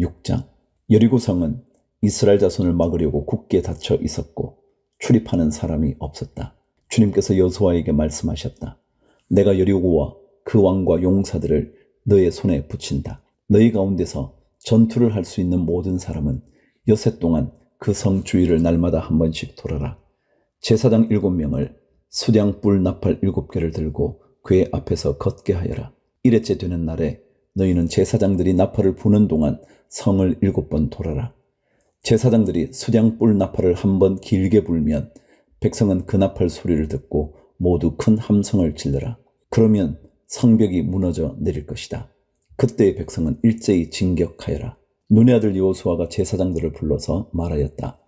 6장. 여리고성은 이스라엘 자손을 막으려고 굳게 닫혀 있었고 출입하는 사람이 없었다. 주님께서 여호수아에게 말씀하셨다. 내가 여리고와 그 왕과 용사들을 너의 손에 붙인다. 너희 가운데서 전투를 할 수 있는 모든 사람은 여세 동안 그 성 주위를 날마다 한 번씩 돌아라. 제사장 7명을 수량 뿔 나팔 7개를 들고 그의 앞에서 걷게 하여라. 일회째 되는 날에 너희는 제사장들이 나팔을 부는 동안 성을 7번 돌아라. 제사장들이 수량 뿔 나팔을 한 번 길게 불면 백성은 그 나팔 소리를 듣고 모두 큰 함성을 질러라. 그러면 성벽이 무너져 내릴 것이다. 그때의 백성은 일제히 진격하여라. 눈의 아들 여호수아가 제사장들을 불러서 말하였다.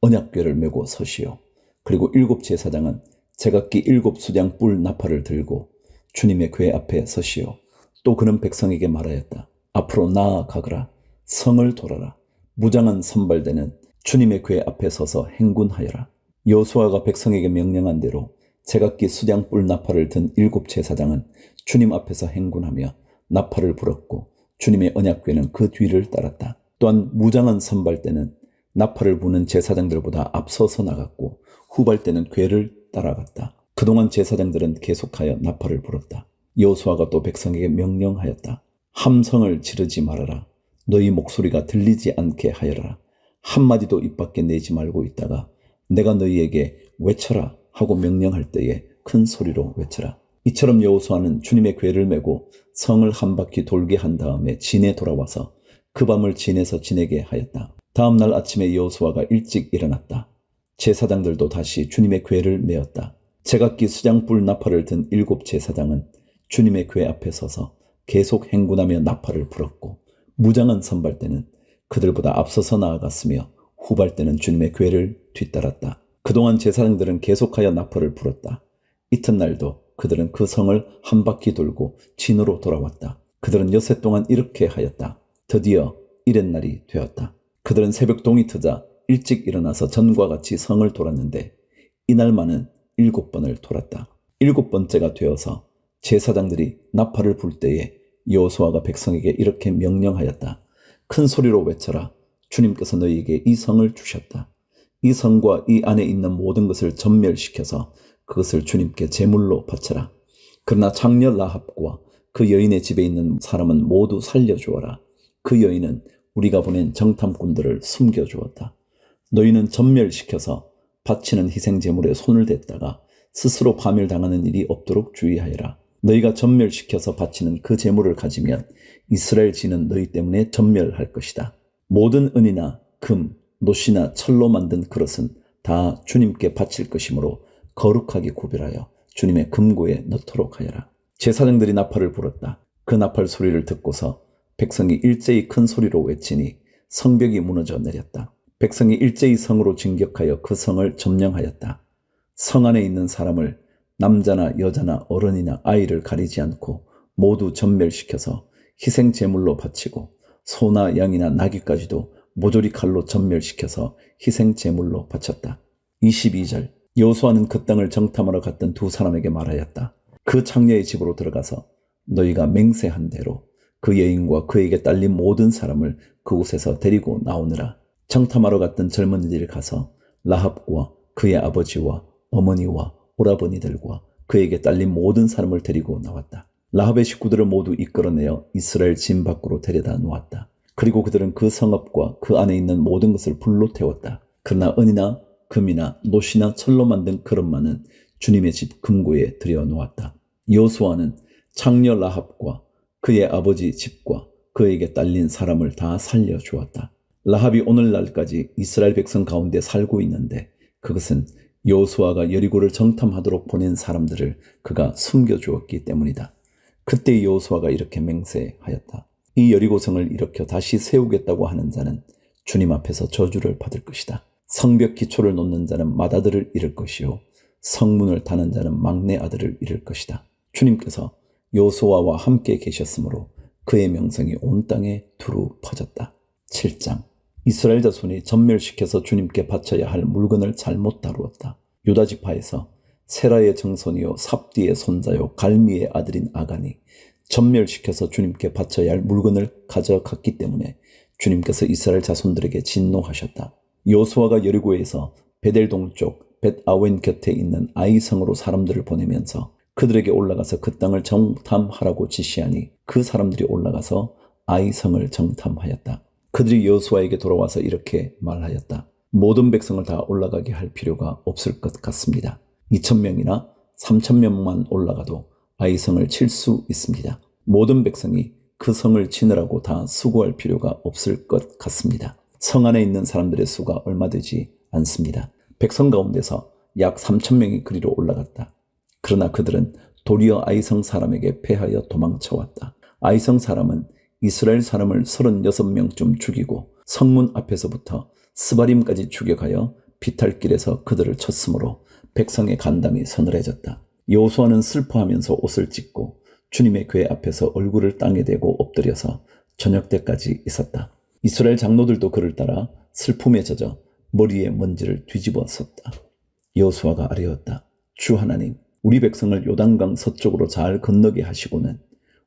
언약궤를 메고 서시오. 그리고 7 제사장은 제각기 7 수량 뿔 나팔을 들고 주님의 궤 앞에 서시오. 또 그는 백성에게 말하였다. 앞으로 나아가거라. 성을 돌아라. 무장한 선발대는 주님의 궤 앞에 서서 행군하여라. 여호수아가 백성에게 명령한 대로 제각기 수량 뿔 나팔을 든 7 제사장은 주님 앞에서 행군하며 나팔을 불었고 주님의 언약궤는 그 뒤를 따랐다. 또한 무장한 선발대는 나팔을 부는 제사장들보다 앞서서 나갔고 후발대는 궤를 따라갔다. 그동안 제사장들은 계속하여 나팔을 불었다. 여호수아가 또 백성에게 명령하였다. 함성을 지르지 말아라. 너희 목소리가 들리지 않게 하여라. 한마디도 입 밖에 내지 말고 있다가 내가 너희에게 외쳐라 하고 명령할 때에 큰 소리로 외쳐라. 이처럼 여호수아는 주님의 궤를 메고 성을 한 바퀴 돌게 한 다음에 진에 돌아와서 그 밤을 진에서 지내게 하였다. 다음 날 아침에 여호수아가 일찍 일어났다. 제사장들도 다시 주님의 궤를 메었다. 제각기 수량불 나팔을 든 7 제사장은 주님의 궤 앞에 서서 계속 행군하며 나팔을 불었고 무장한 선발대는 그들보다 앞서서 나아갔으며 후발대는 주님의 궤를 뒤따랐다. 그동안 제사장들은 계속하여 나팔을 불었다. 이튿날도 그들은 그 성을 한 바퀴 돌고 진으로 돌아왔다. 그들은 여세 동안 이렇게 하였다. 드디어 이렛날이 되었다. 그들은 새벽 동이 트자 일찍 일어나서 전과 같이 성을 돌았는데 이날만은 7번을 돌았다. 7번째가 되어서 제사장들이 나팔을 불 때에 여호수아가 백성에게 이렇게 명령하였다. 큰 소리로 외쳐라. 주님께서 너희에게 이 성을 주셨다. 이 성과 이 안에 있는 모든 것을 전멸시켜서 그것을 주님께 제물로 바쳐라. 그러나 장녀 라합과 그 여인의 집에 있는 사람은 모두 살려주어라. 그 여인은 우리가 보낸 정탐꾼들을 숨겨주었다. 너희는 전멸시켜서 바치는 희생 제물에 손을 댔다가 스스로 파멸당하는 일이 없도록 주의하여라. 너희가 전멸시켜서 바치는 그 제물을 가지면 이스라엘 지는 너희 때문에 전멸할 것이다. 모든 은이나 금, 노시나 철로 만든 그릇은 다 주님께 바칠 것이므로 거룩하게 구별하여 주님의 금고에 넣도록 하여라. 제사장들이 나팔을 불었다. 그 나팔 소리를 듣고서 백성이 일제히 큰 소리로 외치니 성벽이 무너져 내렸다. 백성이 일제히 성으로 진격하여 그 성을 점령하였다. 성 안에 있는 사람을 남자나 여자나 어른이나 아이를 가리지 않고 모두 전멸시켜서 희생 제물로 바치고 소나 양이나 나귀까지도 모조리 칼로 전멸시켜서 희생 제물로 바쳤다. 22절. 여호수아는 그 땅을 정탐하러 갔던 2 사람에게 말하였다. 그 창녀의 집으로 들어가서 너희가 맹세한 대로 그 여인과 그에게 딸린 모든 사람을 그곳에서 데리고 나오느라. 정탐하러 갔던 젊은이들이 가서 라합과 그의 아버지와 어머니와 오라버니들과 그에게 딸린 모든 사람을 데리고 나왔다. 라합의 식구들을 모두 이끌어내어 이스라엘 진 밖으로 데려다 놓았다. 그리고 그들은 그 성읍과 그 안에 있는 모든 것을 불로 태웠다. 그러나 은이나 금이나 노시나 철로 만든 그릇만은 주님의 집 금고에 들여놓았다. 여호수아는 창녀 라합과 그의 아버지 집과 그에게 딸린 사람을 다 살려주었다. 라합이 오늘날까지 이스라엘 백성 가운데 살고 있는데 그것은 여호수아가 여리고를 정탐하도록 보낸 사람들을 그가 숨겨주었기 때문이다. 그때 여호수아가 이렇게 맹세하였다. 이 여리고성을 일으켜 다시 세우겠다고 하는 자는 주님 앞에서 저주를 받을 것이다. 성벽 기초를 놓는 자는 맏아들을 잃을 것이요 성문을 다는 자는 막내 아들을 잃을 것이다. 주님께서 여호수아와 함께 계셨으므로 그의 명성이 온 땅에 두루 퍼졌다. 7장. 이스라엘 자손이 전멸시켜서 주님께 바쳐야 할 물건을 잘못 다루었다. 유다 지파에서 세라의 정손이요 삽디의 손자요 갈미의 아들인 아간이 전멸시켜서 주님께 바쳐야 할 물건을 가져갔기 때문에 주님께서 이스라엘 자손들에게 진노하셨다. 여호수아가 여리고에서 베델 동쪽 벳아웬 곁에 있는 아이성으로 사람들을 보내면서 그들에게 올라가서 그 땅을 정탐하라고 지시하니 그 사람들이 올라가서 아이성을 정탐하였다. 그들이 여호수아에게 돌아와서 이렇게 말하였다. 모든 백성을 다 올라가게 할 필요가 없을 것 같습니다. 2,000명이나 3,000명만 올라가도 아이성을 칠 수 있습니다. 모든 백성이 그 성을 치느라고 다 수고할 필요가 없을 것 같습니다. 성 안에 있는 사람들의 수가 얼마 되지 않습니다. 백성 가운데서 약 3,000명이 그리로 올라갔다. 그러나 그들은 도리어 아이성 사람에게 패하여 도망쳐왔다. 아이성 사람은 이스라엘 사람을 36명쯤 죽이고 성문 앞에서부터 스바림까지 추격하여 비탈길에서 그들을 쳤으므로 백성의 간담이 서늘해졌다. 여호수아는 슬퍼하면서 옷을 찢고 주님의 궤 앞에서 얼굴을 땅에 대고 엎드려서 저녁 때까지 있었다. 이스라엘 장로들도 그를 따라 슬픔에 젖어 머리에 먼지를 뒤집어 썼다. 여호수아가 아뢰었다. 주 하나님, 우리 백성을 요단강 서쪽으로 잘 건너게 하시고는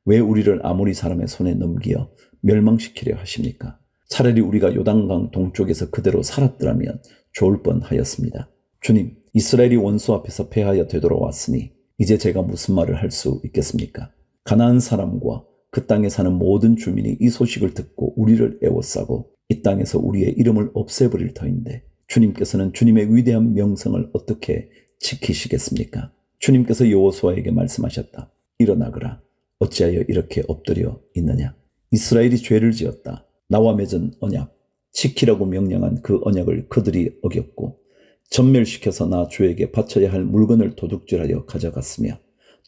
왜 우리를 아모리 사람의 손에 넘기어 멸망시키려 하십니까? 차라리 우리가 요단강 동쪽에서 그대로 살았더라면 좋을 뻔하였습니다. 주님, 이스라엘이 원수 앞에서 패하여 되돌아왔으니 이제 제가 무슨 말을 할 수 있겠습니까? 가나안 사람과 그 땅에 사는 모든 주민이 이 소식을 듣고 우리를 애워싸고 이 땅에서 우리의 이름을 없애버릴 터인데 주님께서는 주님의 위대한 명성을 어떻게 지키시겠습니까? 주님께서 여호수아에게 말씀하셨다. 일어나거라. 어찌하여 이렇게 엎드려 있느냐? 이스라엘이 죄를 지었다. 나와 맺은 언약, 지키라고 명령한 그 언약을 그들이 어겼고 전멸시켜서 나 주에게 바쳐야 할 물건을 도둑질하여 가져갔으며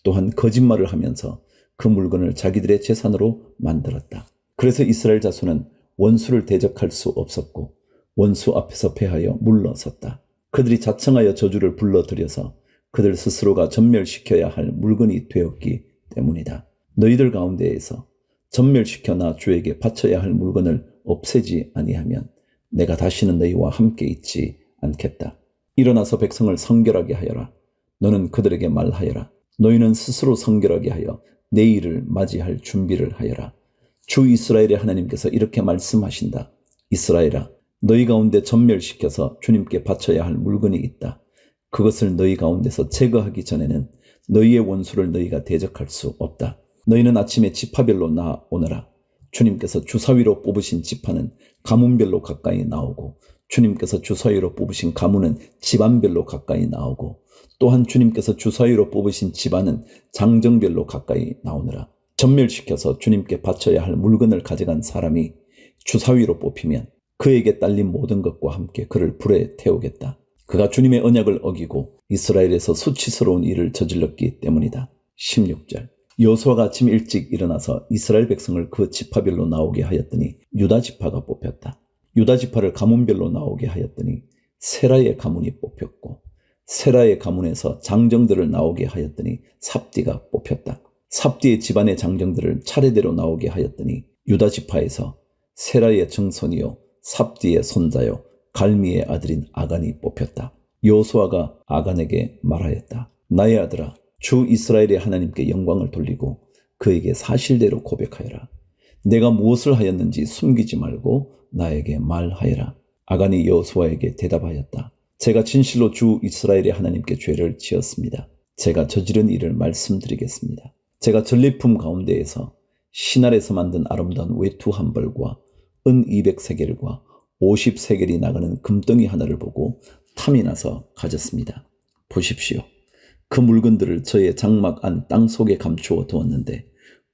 또한 거짓말을 하면서 그 물건을 자기들의 재산으로 만들었다. 그래서 이스라엘 자손은 원수를 대적할 수 없었고 원수 앞에서 패하여 물러섰다. 그들이 자청하여 저주를 불러들여서 그들 스스로가 전멸시켜야 할 물건이 되었기 때문이다. 너희들 가운데에서 전멸시켜 나 주에게 바쳐야 할 물건을 없애지 아니하면 내가 다시는 너희와 함께 있지 않겠다. 일어나서 백성을 성결하게 하여라. 너는 그들에게 말하여라. 너희는 스스로 성결하게 하여 내일을 맞이할 준비를 하여라. 주 이스라엘의 하나님께서 이렇게 말씀하신다. 이스라엘아, 너희 가운데 전멸시켜서 주님께 바쳐야 할 물건이 있다. 그것을 너희 가운데서 제거하기 전에는 너희의 원수를 너희가 대적할 수 없다. 너희는 아침에 지파별로 나오너라. 주님께서 주사위로 뽑으신 지파는 가문별로 가까이 나오고 주님께서 주사위로 뽑으신 가문은 집안별로 가까이 나오고 또한 주님께서 주사위로 뽑으신 집안은 장정별로 가까이 나오느라. 전멸시켜서 주님께 바쳐야 할 물건을 가져간 사람이 주사위로 뽑히면 그에게 딸린 모든 것과 함께 그를 불에 태우겠다. 그가 주님의 언약을 어기고 이스라엘에서 수치스러운 일을 저질렀기 때문이다. 16절. 여호수아가 아침 일찍 일어나서 이스라엘 백성을 그 지파별로 나오게 하였더니 유다 지파가 뽑혔다. 유다 지파를 가문별로 나오게 하였더니 세라의 가문이 뽑혔고 세라의 가문에서 장정들을 나오게 하였더니 삽디가 뽑혔다. 삽디의 집안의 장정들을 차례대로 나오게 하였더니 유다 지파에서 세라의 증손이요 삽디의 손자요 갈미의 아들인 아간이 뽑혔다. 여호수아가 아간에게 말하였다. 나의 아들아, 주 이스라엘의 하나님께 영광을 돌리고 그에게 사실대로 고백하여라. 내가 무엇을 하였는지 숨기지 말고 나에게 말하여라. 아간이 여호수아에게 대답하였다. 제가 진실로 주 이스라엘의 하나님께 죄를 지었습니다. 제가 저지른 일을 말씀드리겠습니다. 제가 전리품 가운데에서 신할에서 만든 아름다운 외투 한 벌과 은 200세겔과 50세겔이 나가는 금덩이 하나를 보고 탐이 나서 가졌습니다. 보십시오. 그 물건들을 저의 장막 안 땅속에 감추어 두었는데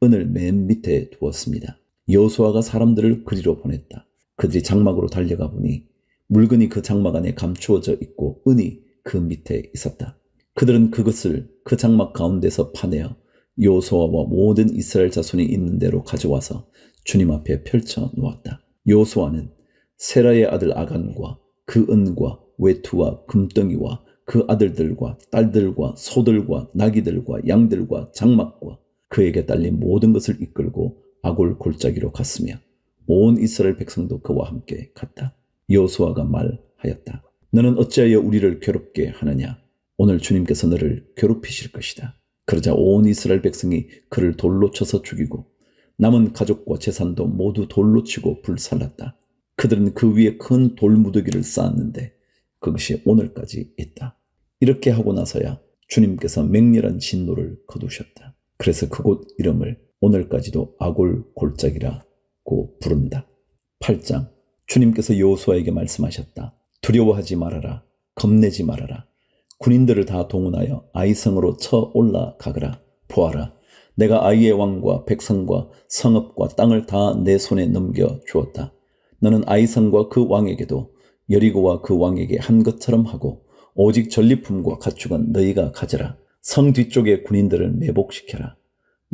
은을 맨 밑에 두었습니다. 여호수아가 사람들을 그리로 보냈다. 그들이 장막으로 달려가 보니 물건이 그 장막 안에 감추어져 있고 은이 그 밑에 있었다. 그들은 그것을 그 장막 가운데서 파내어 여호수아와 모든 이스라엘 자손이 있는 대로 가져와서 주님 앞에 펼쳐 놓았다. 여호수아는 세라의 아들 아간과 그 은과 외투와 금덩이와 그 아들들과 딸들과 소들과 나귀들과 양들과 장막과 그에게 딸린 모든 것을 이끌고 아골 골짜기로 갔으며 온 이스라엘 백성도 그와 함께 갔다. 여호수아가 말하였다. 너는 어찌하여 우리를 괴롭게 하느냐? 오늘 주님께서 너를 괴롭히실 것이다. 그러자 온 이스라엘 백성이 그를 돌로 쳐서 죽이고 남은 가족과 재산도 모두 돌로 치고 불살랐다. 그들은 그 위에 큰 돌무더기를 쌓았는데 그것이 오늘까지 있다. 이렇게 하고 나서야 주님께서 맹렬한 진노를 거두셨다. 그래서 그곳 이름을 오늘까지도 아골 골짜기라고 부른다. 8장. 주님께서 여호수아에게 말씀하셨다. 두려워하지 말아라. 겁내지 말아라. 군인들을 다 동원하여 아이성으로 쳐 올라가거라. 보아라. 내가 아이의 왕과 백성과 성읍과 땅을 다 내 손에 넘겨 주었다. 너는 아이성과 그 왕에게도 여리고와 그 왕에게 한 것처럼 하고 오직 전리품과 가축은 너희가 가져라. 성 뒤쪽에 군인들을 매복시켜라.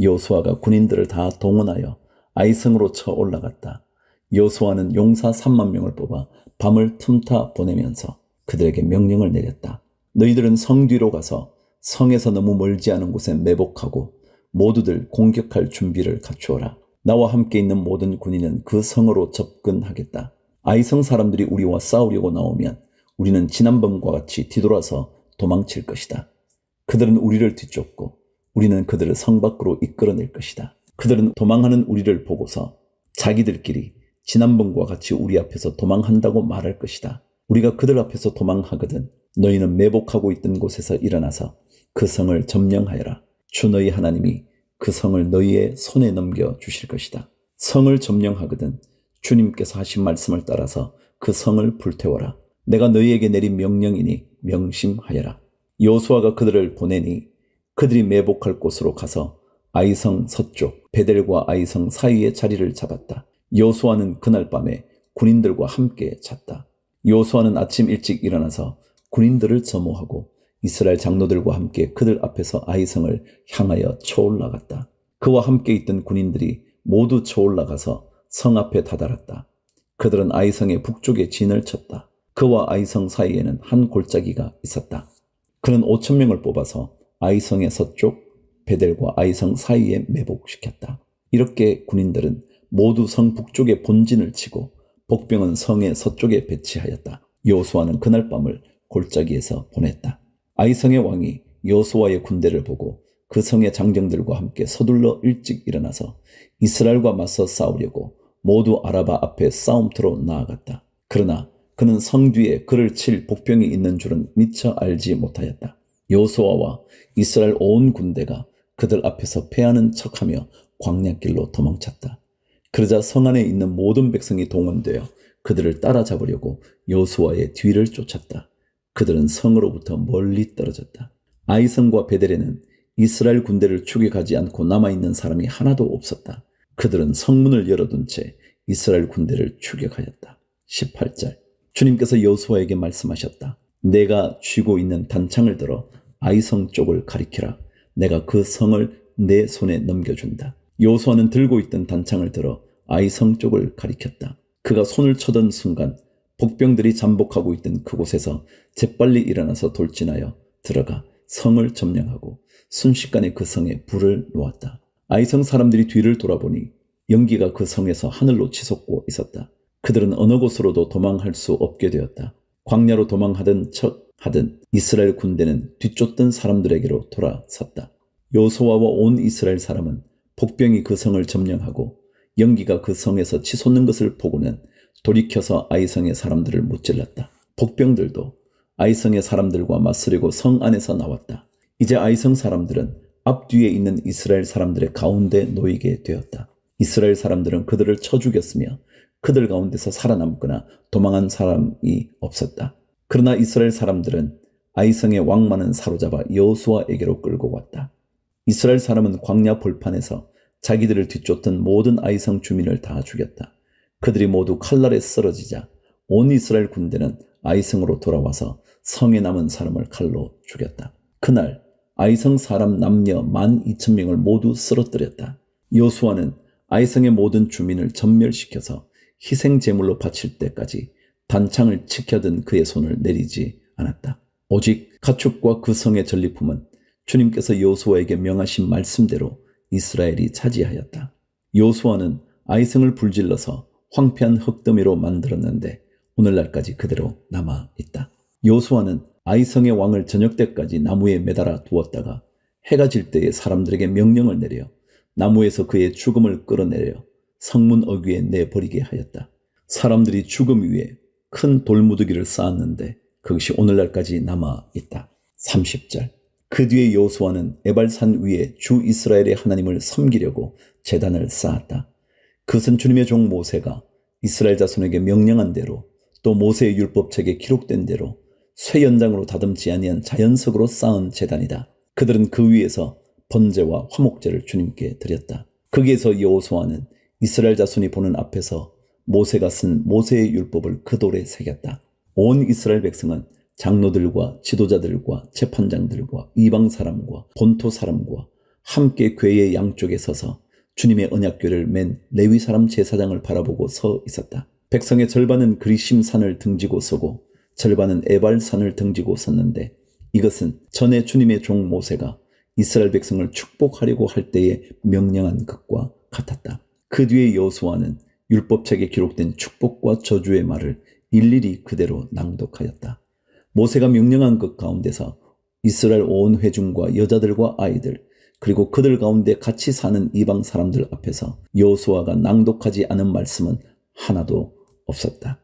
여호수아가 군인들을 다 동원하여 아이성으로 쳐 올라갔다. 여호수아는 용사 3만 명을 뽑아 밤을 틈타 보내면서 그들에게 명령을 내렸다. 너희들은 성 뒤로 가서 성에서 너무 멀지 않은 곳에 매복하고 모두들 공격할 준비를 갖추어라. 나와 함께 있는 모든 군인은 그 성으로 접근하겠다. 아이성 사람들이 우리와 싸우려고 나오면 우리는 지난번과 같이 뒤돌아서 도망칠 것이다. 그들은 우리를 뒤쫓고 우리는 그들을 성 밖으로 이끌어낼 것이다. 그들은 도망하는 우리를 보고서 자기들끼리 지난번과 같이 우리 앞에서 도망한다고 말할 것이다. 우리가 그들 앞에서 도망하거든 너희는 매복하고 있던 곳에서 일어나서 그 성을 점령하여라. 주 너희 하나님이 그 성을 너희의 손에 넘겨 주실 것이다. 성을 점령하거든 주님께서 하신 말씀을 따라서 그 성을 불태워라. 내가 너희에게 내린 명령이니 명심하여라. 여호수아가 그들을 보내니 그들이 매복할 곳으로 가서 아이성 서쪽 베델과 아이성 사이에 자리를 잡았다. 여호수아는 그날 밤에 군인들과 함께 잤다. 여호수아는 아침 일찍 일어나서 군인들을 점호하고 이스라엘 장로들과 함께 그들 앞에서 아이성을 향하여 쳐올라갔다. 그와 함께 있던 군인들이 모두 쳐올라가서 성 앞에 다다랐다. 그들은 아이성의 북쪽에 진을 쳤다. 그와 아이성 사이에는 한 골짜기가 있었다. 그는 5,000명을 뽑아서 아이성의 서쪽 베델과 아이성 사이에 매복시켰다. 이렇게 군인들은 모두 성 북쪽에 본진을 치고 복병은 성의 서쪽에 배치하였다. 여호수아는 그날 밤을 골짜기에서 보냈다. 아이성의 왕이 여호수아의 군대를 보고 그 성의 장정들과 함께 서둘러 일찍 일어나서 이스라엘과 맞서 싸우려고 모두 아라바 앞에 싸움터로 나아갔다. 그러나 그는 성 뒤에 그를 칠 복병이 있는 줄은 미처 알지 못하였다. 여호수아와 이스라엘 온 군대가 그들 앞에서 패하는 척하며 광야길로 도망쳤다. 그러자 성 안에 있는 모든 백성이 동원되어 그들을 따라잡으려고 여호수아의 뒤를 쫓았다. 그들은 성으로부터 멀리 떨어졌다. 아이성과 베델에는 이스라엘 군대를 추격하지 않고 남아있는 사람이 하나도 없었다. 그들은 성문을 열어둔 채 이스라엘 군대를 추격하였다. 18절. 주님께서 여호수아에게 말씀하셨다. 내가 쥐고 있는 단창을 들어 아이성 쪽을 가리키라. 내가 그 성을 내 손에 넘겨준다. 여호수아는 들고 있던 단창을 들어 아이성 쪽을 가리켰다. 그가 손을 쳐던 순간 복병들이 잠복하고 있던 그곳에서 재빨리 일어나서 돌진하여 들어가 성을 점령하고 순식간에 그 성에 불을 놓았다. 아이성 사람들이 뒤를 돌아보니 연기가 그 성에서 하늘로 치솟고 있었다. 그들은 어느 곳으로도 도망할 수 없게 되었다. 광야로 도망하던 척 하든 이스라엘 군대는 뒤쫓던 사람들에게로 돌아섰다. 여호수아와 온 이스라엘 사람은 복병이 그 성을 점령하고 연기가 그 성에서 치솟는 것을 보고는 돌이켜서 아이성의 사람들을 무찔렀다. 복병들도 아이성의 사람들과 맞서려고 성 안에서 나왔다. 이제 아이성 사람들은 앞뒤에 있는 이스라엘 사람들의 가운데 놓이게 되었다. 이스라엘 사람들은 그들을 쳐 죽였으며 그들 가운데서 살아남거나 도망한 사람이 없었다. 그러나 이스라엘 사람들은 아이성의 왕만은 사로잡아 여호수아에게로 끌고 왔다. 이스라엘 사람은 광야 벌판에서 자기들을 뒤쫓던 모든 아이성 주민을 다 죽였다. 그들이 모두 칼날에 쓰러지자 온 이스라엘 군대는 아이성으로 돌아와서 성에 남은 사람을 칼로 죽였다. 그날 아이성 사람 남녀 12,000명을 모두 쓰러뜨렸다. 여호수아는 아이성의 모든 주민을 전멸시켜서 희생 제물로 바칠 때까지 단창을 지켜든 그의 손을 내리지 않았다. 오직 가축과 그 성의 전리품은 주님께서 여호수아에게 명하신 말씀대로 이스라엘이 차지하였다. 여호수아는 아이성을 불질러서 황폐한 흙더미로 만들었는데 오늘날까지 그대로 남아있다. 여호수아는 아이성의 왕을 저녁 때까지 나무에 매달아 두었다가 해가 질 때에 사람들에게 명령을 내려 나무에서 그의 죽음을 끌어내려 성문 어귀에 내버리게 하였다. 사람들이 죽음 위에 큰 돌무더기를 쌓았는데 그것이 오늘날까지 남아있다. 30절. 그 뒤에 여호수아는 에발산 위에 주 이스라엘의 하나님을 섬기려고 제단을 쌓았다. 그것은 주님의 종 모세가 이스라엘 자손에게 명령한 대로 또 모세의 율법책에 기록된 대로 쇠 연장으로 다듬지 아니한 자연석으로 쌓은 제단이다. 그들은 그 위에서 번제와 화목제를 주님께 드렸다. 거기에서 여호수아는 이스라엘 자손이 보는 앞에서 모세가 쓴 모세의 율법을 그 돌에 새겼다. 온 이스라엘 백성은 장로들과 지도자들과 재판장들과 이방 사람과 본토 사람과 함께 궤의 양쪽에 서서 주님의 언약궤를 맨 레위 사람 제사장을 바라보고 서 있었다. 백성의 절반은 그리심 산을 등지고 서고 절반은 에발 산을 등지고 섰는데 이것은 전에 주님의 종 모세가 이스라엘 백성을 축복하려고 할 때에 명령한 것과 같았다. 그 뒤에 여호수아는 율법책에 기록된 축복과 저주의 말을 일일이 그대로 낭독하였다. 모세가 명령한 것 가운데서 이스라엘 온 회중과 여자들과 아이들 그리고 그들 가운데 같이 사는 이방 사람들 앞에서 여호수아가 낭독하지 않은 말씀은 하나도 없었다.